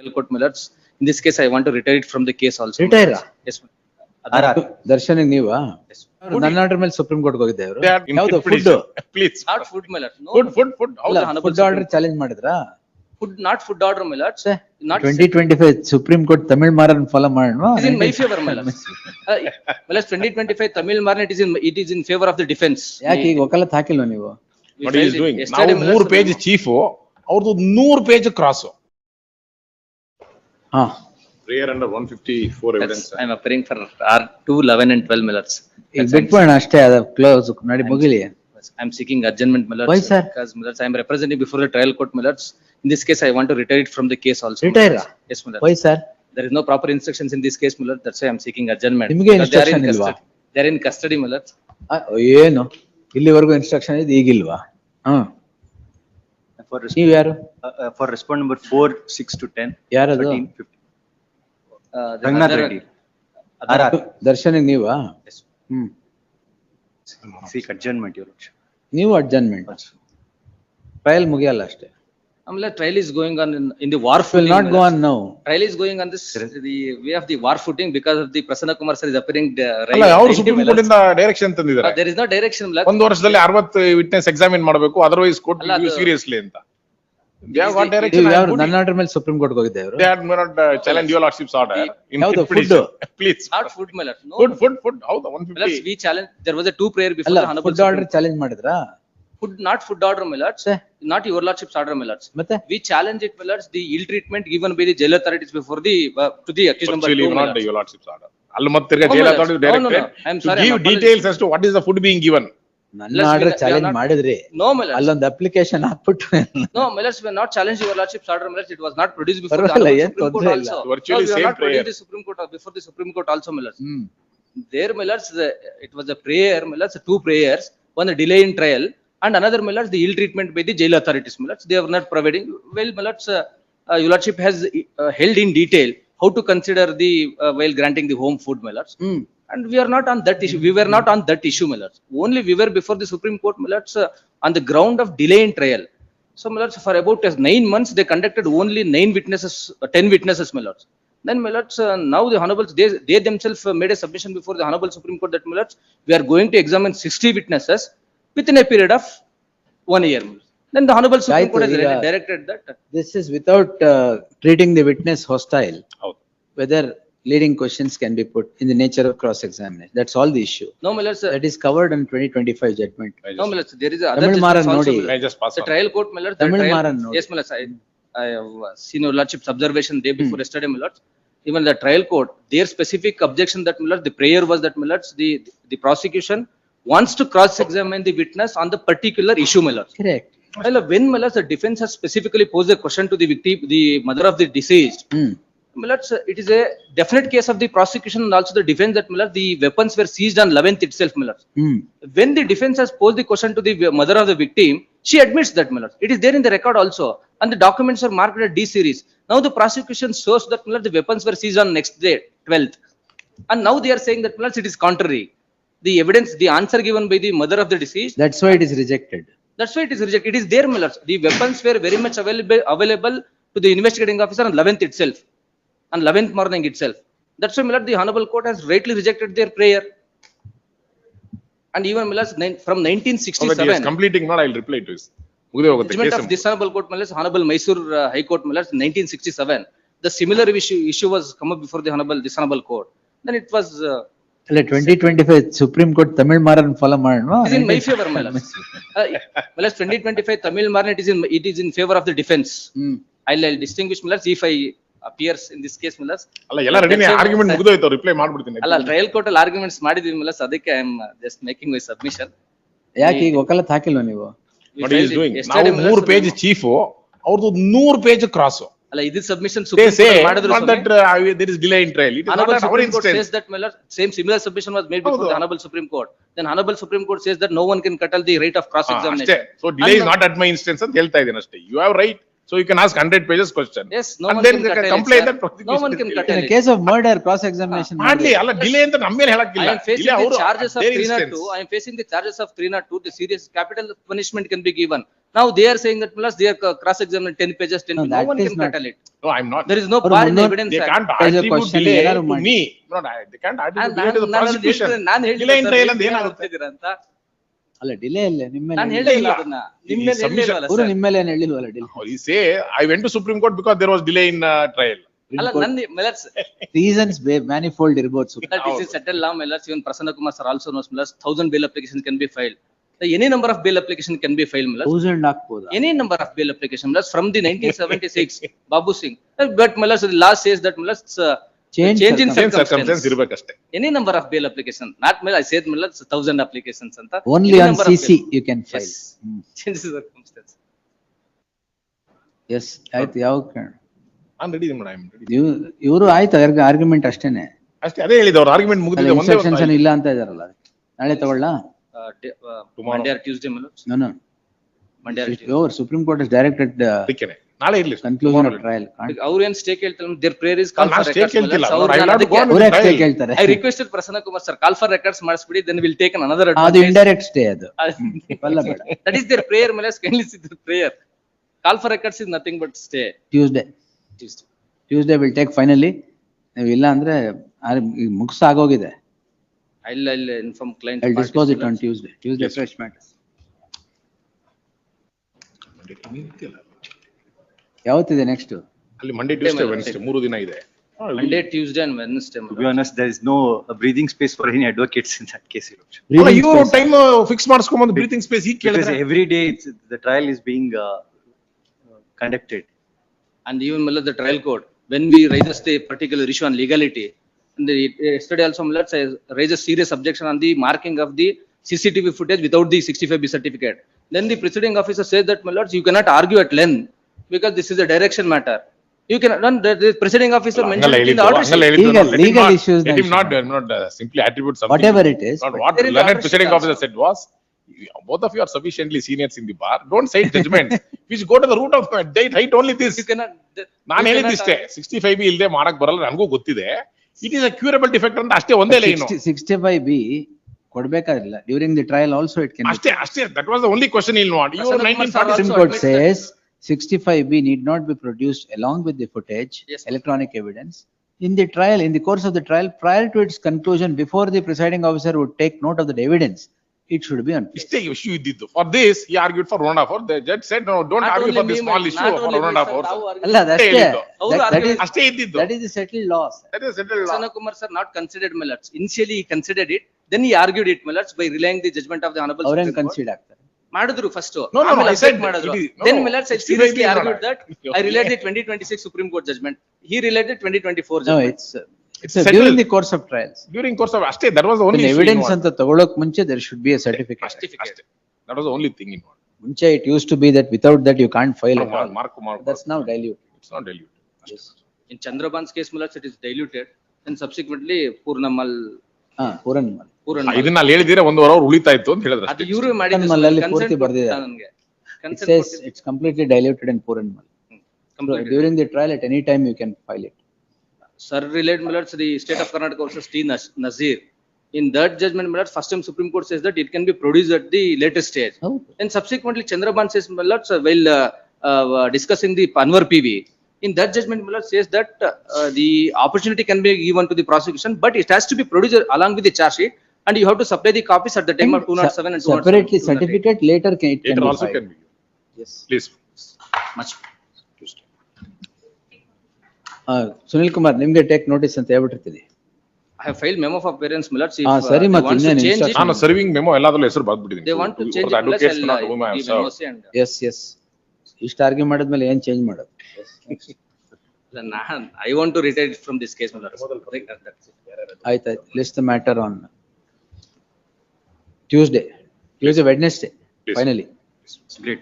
trial court, my lords. In this case, I want to retire it from the case also. Retire? Yes, my lord. Darshan ನೀವಾ Yes. ನನ್ನ order ಮೇಲೆ supreme court ಹೋಗಿದ್ದೆ ಅವರು They are in ಯಾವ್ದು food petition. Please. Not food, my lord. No. Food. How ಅಲ್ಲ, the Honorable food Supreme order Court. Challenge ಮಾಡಿದ್ರಾ Food, not food order, my lords. Not 2025 supreme court Tamil Maran follow ಮಾಡೋಣ it is in my favor, my lords. My lords, 2025 Tamil Marne, it is in favor of the defense. ಯಾಕೆ ಈಗ ವಕಾಲತ್ ಹಾಕಿಲ್ವ ನೀವು We What he is filed it doing? yesterday, ನಾವು my lords. 3 page chief, ಅವ್ರದ್ದು 100 page cross. ಹಾ Prayer under 154 evidence. I am appearing for R2, 11 and 12, my lords. ಈಗ ಬಿಟ್ಬಿಡೋಣ ಅಷ್ಟೇ ಅದ close ನಡಿ ಮುಗಿಲಿ I am seeking adjournment, my lords. Why, sir? Because, my lords, I am representing before the trial court, my lords. In this case, I want to retire it from the case also. my Retire? lords. Yes, my lords. Y sir There is no proper instructions in this case, my lord. That's why I am seeking adjournment. ನಿಮ್ಗೆ Because they are in instruction ಇಲ್ವಾ? custody. They are in custody, my lords. ಏನು ಇಲ್ಲಿವರೆಗೂ instruction ಇದೆ ಈಗಿಲ್ವಾ ಹಾ For ನೀವ್ ಯಾರು for respond number 4, 6 to 10. ಯಾರದು 13, 15. The Rangnath other- Reddy. other- RR. Darshan ನೀವಾ Yes. Hmm Seek adjournment, your lordship. ನೀವು ಅಡ್ಜನ್ಮೆಂಟ್ ಟ್ರಯಲ್ ಮುಗಿಯಲ್ಲ ಅಷ್ಟೇ ಆಮೇಲೆ trial is going on in the war will footing. Not my go lords. On now Trial is going on this, the way of the war footing because of the Prasanna Kumar sir is appearing. ಅಲ್ಲ ಅವ್ರು supreme court ಇಂದ direction ತಂದಿದ್ದಾರೆ. There is no direction, my lords. ಒಂದು ವರ್ಷದಲ್ಲಿ 60 witness examine ಮಾಡಬೇಕು, otherwise court ಅಲ್ಲ, ಅದು- seriously ಅಂತ. They have Is got the- direction. ನೀವು I am ಯಾರು putting- ನನ್ನ ಆರ್ಡರ್ ಮೇಲೆ ಸುಪ್ರೀಂ ಕೋರ್ಟ್ ಹೋಗಿದ್ದೆ ಅವರು They may not challenge your lordship's order in ಯಾವ್ದು petition. Please. Not food, my lords. No. Food. How the My lords, 150? we challenge, there was a 2 prayer before ಅಲ್ಲ the Honorable food Supreme order challenge ಮಾಡಿದ್ರಾ Food, not food order, my lords. Sir. Not your lordship's order, my lords. ಮತ್ತೆ We challenge it, my lords, the ill treatment given by the jail authorities before the, to the accused number Actually, 2, my not lords. your lordship's order. ಅಲ್ಲಿ ಮತ್ತೆ ತಿರ್ಗಾ No, jail my authorities lords. No, no, directed no. I am to sorry, I give am apologizing. details as to what is the food being given. ನನ್ನ Plus, order we are challenge not- ಮಾಡಿದ್ರಿ No, my lords. ಅಲ್ಲೊಂದು application ಹಾಕ್ಬಿಟ್ಟು No, my lords, we are not challenging your lordship's order, my lords. It was not produced before the ಪರವಾಗಿಲ್ಲ, Honorable ಏನ್ Supreme Court ತೊಂದ್ರೆ ಇಲ್ಲ. also. Virtually No, we are same not producing prayer. the Supreme Court, before the Supreme Court also, my lords. Hmm There, my lords, it was a prayer, my lords, 2 prayers, one a delay in trial, and another, my lords, the ill treatment by the jail authorities, my lords. They are not providing. Well, my lords, your lordship has held in detail how to consider the, while granting the home food, my lords. Hmm And we are not on that issue. We were not on that issue, my lords. Only we were before the Supreme Court, my lords, on the ground of delay in trial. So, my lords, for about 9 months, they conducted only 9 witnesses, 10 witnesses, my lords. Then, my lords, now the honorables, they themselves made a submission before the Honorable Supreme Court that, my lords, we are going to examine 60 witnesses within a period of 1 year. Then the Honorable Supreme Court has ಆಯ್ತು, ಈಗ- directed that. This is without treating the witness hostile ಹೌದು. Whether leading questions can be put in the nature of cross examination. That's all the issue. No, my lords, That is covered in 2025 judgment. no, my lords, there is a other Tamil Maran judgments also, Nodi. my May I lords. just pass The on? trial court, my lords. the Tamil trial- Maran Nodi. Yes, my lords, I have seen your lordship's observation day before yesterday, my lords. Even the trial court, their specific objection that, my lords, the prayer was that, my lords, the prosecution wants to cross-examine the witness on the particular issue, my lords. Correct. Well, when, my lords, the defense has specifically posed a question to the victim, the mother of the deceased, Hmm. my lords, it is a definite case of the prosecution and also the defense that, my lords, the weapons were seized on 11th itself, my lords. Hmm. When the defense has posed the question to the mother of the victim, she admits that, my lord. It is there in the record also, and the documents are marked at D series. Now the prosecution shows that, my lord, the weapons were seized on next day, 12th, and now they are saying that, my lord, it is contrary. The evidence, the answer given by the mother of the deceased, That's why it is rejected. that's why it is rejected. It is there, my lord. The weapons were very much available to the investigating officer on 11th itself, on 11th morning itself. That's why, my lord, the honorable court has rightly rejected their prayer. And even, my lord, from Okay, 1967. he is completing, not I'll reply to his. ಮುಗ್ದೇ ಹೋಗುತ್ತೆ Judgment case. of this honorable court, my lords, Honorable Mysore High Court, my lords, 1967. The similar issue was come up before the this honorable court. Then it was, ಅಲ್ಲ 2025 supreme court Tamil Maran follow ಮಾಡೋಣ it is in my favor, my lords. My lords, 2025 Tamil Marne, it is in favor of the defense. Hmm I'll distinguish, my lords, if I appears in this case, my lords. ಅಲ್ಲ ಎಲ್ಲ ರೆಡಿನೇ, argument ಮುಗ್ದೋಯ್ತು, reply ಮಾಡ್ಬಿಡ್ತೀನಿ. ಅಲ್ಲ, trial court ಅಲ್ಲಿ arguments ಮಾಡಿದ್ವಿ, my lords, ಅದಕ್ಕೆ I am just making my submission. ಯಾಕೆ ಈಗ ವಕಾಲತ್ ಹಾಕಿಲ್ವ ನೀವು We What he is filed it doing? yesterday, ನಾವು my lords, 3 page chief, ಅವ್ರದ್ದು 100 page cross. ಅಲ್ಲ, ಇದು submission They Supreme say Court ಮಾಡಿದ್ರು not that there is delay in trial. It is not Honorable our Supreme Court instance. says that, my lord, similar submission was made before ಹೌದು. the Honorable Supreme Court. Then Honorable Supreme Court says that no one can curtail the right of cross ಅಷ್ಟೇ. examination. So delay is And- not at my instance ಅಂತ ಹೇಳ್ತಾ ಇದ್ದೀನಿ ಅಷ್ಟೇ. You have right. So you can ask 100 pages question. Yes, no And one then can curtail it, complain sir. that prosecution No one is can delayed. curtail in it. Case of murder cross examination ಮಾಡ್ಲಿ, ಅಲ್ಲ delay ಅಂತ ನಮ್ಮ ಮೇಲೆ I ಹೇಳಕ್ಕಿಲ್ಲ. am facing ಇಲ್ಲ, the ಅವರು charges of their 302. instance. I am facing the charges of 302. The serious capital punishment can be given. Now they are saying that, plus they are cross-examined 10 pages, 10 No, pages. No that one is can not- curtail it. No, I'm not. There is no Or bar in Munno- evidence They act. can't There's a attribute question delay ಏನಾದ್ರು to ಮಾಡಿ. me. No, they can't attribute delay to the ನಾನು prosecution. ಹೇಳಿಲ್ಲ Delay in sir, trial ನೀವು ಅಂದ್ರೆ ಏನ್ ಏನಾಗುತ್ತೆ? ಹೇಳ್ತಿದ್ದೀರಾ ಅಂತ. ಅಲ್ಲ ಡಿಲೇ ಇಲ್ಲ ನಿಮ್ಮ ಮೇಲೆ ನಾನು ಹೇಳಿಲ್ಲ. ಹೇಳಿಲ್ಲ ಇಲ್ಲ. ಅದನ್ನ. ಈ ನಿಮ್ಮ ಮೇಲೆ submission- ಹೇಳಿಲ್ವಲ್ಲ ಅವರು sir? ನಿಮ್ಮ ಮೇಲೆ ಏನು ಹೇಳಿಲ್ವಲ್ಲ delay. He say, I went to Supreme Court because there was delay in trial. ಅಲ್ಲ ನನ್ನ Millets, Reasons manifold ಇರ್ಬೋದು ಸುಮ್ಮನೆ. that this is settled law, Millets, even Prasanna Kumar sir also knows, Millets, 1000 bail applications can be filed. Any number of bail application can be filed, Millets. 1000 ಹಾಕ್ಬೋದಾ? Any number of bail application, Millets, from the 1976, Babu Singh. But Millets, the law says that, Millets, Change change in Same circumstance circumstance. ಇರ್ಬೇಕಷ್ಟೇ. Any number of bail application, not Millets, I said Millets, 1000 applications ಅಂತ. Only Any on number of CC bail. you can file. Yes. Change in circumstance. Yes ಆಯ್ತು ಯಾವ ಕಾರಣ? ನಾನು ready madam, I am ready. ಇವರು ಆಯ್ತು argument ಅಷ್ಟೇನೆ. ಅಷ್ಟೇ ಅದೇ ಹೇಳಿದ ಅವ್ರ ಆರ್ಗ್ಯುಮೆಂಟ್ ಮುಗಿದಿದೆ. ಒಂದೇ ಇನ್ಸ್ಟ್ರಕ್ಷನ್ಸ್ ಇಲ್ಲ ಅಂತ ಇದಾರಲ್ಲ, ನಾಳೆ ತಗೊಳ್ಳ? Tomorrow. Monday or Tuesday, Millets. No. Monday or Tuesday. Your Supreme Court has directed ಅದಕ್ಕೇನೆ ನಾಳೆ ಇರ್ಲಿ. conclusion of trial. ಅವ್ರು ಏನ್ ಸ್ಟೇ ಕೇಳ್ತಾರೆ, their prayer is call for ನಾನು ಸ್ಟೇ records, ಕೇಳ್ತಿಲ್ಲ. Millets. ಅವ್ರು I will ನಾನು not go on ಅದಕ್ಕೆ- with ಅವ್ರು the trial. ಕೇಳ್ತಾರೆ. I requested Prasanna Kumar sir, call for records ಮಾಡಿಸ್ಬಿಡಿ, then we'll take another ಅದು advantage. ಇಂಡೈರೆಕ್ಟ್ ಸ್ಟೇ ಅದು. ಅಲ್ಲ ಬೇಡ. That is their prayer, Millets, kindly see their prayer. Call for records is nothing but stay. Tuesday Tuesday. will take finally. ನೀವು ಇಲ್ಲ ಅಂದ್ರೆ ಮುಗಿಸಾಗೋಗಿದೆ. I'll inform client. I'll parties, dispose it on Millets. Tuesday. Yes. Fresh matter. ಯಾವತ್ತಿದೆ next? ಅಲ್ಲಿ Monday, Tuesday, Monday. Wednesday 3 ದಿನ ಇದೆ. Monday, Tuesday and Wednesday. To be honest, there is no breathing space for any advocates in that case, Your Worship. ಅಲ್ಲ, ಇವ್ರು time fix ಮಾಡಿಸ್ಕೊಂಬಂದು breathing space ಈಗ Because ಕೇಳಿದ್ರೆ every day the trial is being conducted. And even Millets, the trial court, when we raise the particular issue on legality, and yesterday also Millets, I raised a serious objection on the marking of the CCTV footage without the 65B certificate. Then the presiding officer said that, Millets, you cannot argue at length because this is a direction matter. You cannot, the presiding officer mentioned it in the order sheet. Legal issues Let him mentioned. not simply attribute something. Whatever it is. Not what There is learned order presiding sheet officer also. said was, both of you are sufficiently seniors in the bar. Don't cite judgment. Which go to the root of date, write only this. You cannot. ನಾನು ಹೇಳಿದ್ದಿಷ್ಟೇ, 65B ಇಲ್ಲದೆ ಮಾಡಕ್ ಬರಲ್ಲ, ನನಗೂ ಗೊತ್ತಿದೆ. It is a curable defect ಅಂತ ಅಷ್ಟೇ, ಒಂದೇ line 65B ಕೊಡ್ಬೇಕಾಗಿಲ್ಲ. During the trial also it can. ಅಷ್ಟೇ. That was the only question will not. You Prasanna Kumar 1946 Supreme also Court admits that- says 65B need not be produced along with the footage, Yes. electronic evidence. In the trial, in the course of the trial, prior to its conclusion, before the presiding officer would take note of the evidence, it should be on. ಇಷ್ಟೇ issue ಇದ್ದಿದ್ದು. For this, he argued for 1.5 hours. The judge said, no, don't Not argue only for this me, small not issue for only me, 1.5 sir, hours. ನಾವು argument- ಅಲ್ಲ ಅದಷ್ಟೇ. ಹೇಳಿದ್ದು. ಅವ್ರು argument- ಅಷ್ಟೇ ಇದ್ದಿದ್ದು. That is the settled law. Sir. That is settled law. Prasanna Kumar sir not considered Millets. Initially he considered it, then he argued it, Millets, by relying the judgment of the honorable ಅವ್ರೇನ್ Supreme Court. ಕನ್ಸಿಡ್ ಆಗ್ತಾರೆ. ಮಾಡಿದ್ರು first. No, I said ಮಾಡಿದ್ರು. it is- no, Then no, Millets 65 seriously is not argued that okay. I relayed the 2026 Supreme Court judgment. He relayed the 2024 No, judgment. it's settled. during the course of trials. During course of ಅಷ್ಟೇ, that was the only issue evidence involved. ಅಂತ ತಗೊಳಕ್ ಮುಂಚೆ there should be a certificate. Certificate. ಅಷ್ಟೇ. That was the only thing involved. ಮುಂಚೆ it used to be that without that you can't file at all. Mark. That's now diluted. It's not diluted. In Chandraban's case, Millets, it is diluted, and subsequently Purnamal. Pooran ಇದನ್ನ ಅಲ್ಲಿ ಹೇಳಿದ್ರೆ 1 hour ಉಳಿತಾ ಇತ್ತು ಅಂತ ಹೇಳಿದ್ರು ಅದು ಅಷ್ಟೇ. ಇವರು ಮಾಡಿದ್ದು ಮಲ್ಲಲ್ಲಿ consent ಪೂರ್ತಿ ಕೊಟ್ಟಿದ್ದು ಬರ್ದಿದ್ದಾರೆ. ನನಗೆ. It Consent says ಕೊಟ್ಟಿದ್ದು. it's completely diluted in Puranmal. Completely. During the trial, at any time you can file it. Sir relayed, Millets, the state of Karnataka versus T. Nazir. In that judgment, Millets, first time Supreme Court says that it can be produced at the later stage. Oh. And subsequently Chandraban says, Millets, while discussing the Panwar PV, in that judgment, Millets says that the opportunity can be given to the prosecution, but it has to be produced along with the charge sheet, and you have to supply the copies at the time of 207 and 207. Separately, certificate later it can Later be also filed. can be. Yes. Please. Much. Sunil Kumar ನಿಮ್ಗೆ take notice ಅಂತ ಹೇಳ್ಬಿಟ್ಟಿರ್ತೀನಿ. I have filed memo for parents, Millets. If ಸರಿ, they ಮತ್ತೆ want to ಇನ್ನೇನು change it, instruction? ನಾನು serving memo ಎಲ್ಲಾದ್ರಲ್ಲೂ ಹೆಸರು ಬರ್ದ್ಬಿಟ್ಟಿದ್ದೀನಿ. they want to change it, Millets, Advocates I'll not whom I have give served. NOC and. Yes yes ಇಷ್ಟು argue ಮಾಡಿದ್ಮೇಲೆ ಏನ್ change ಮಾಡೋದು? I want to retire from this case, Millets. That's it. ಆಯ್ತಾಯ್ತು. List the matter on Tuesday, Wednesday, Please. finally. Great.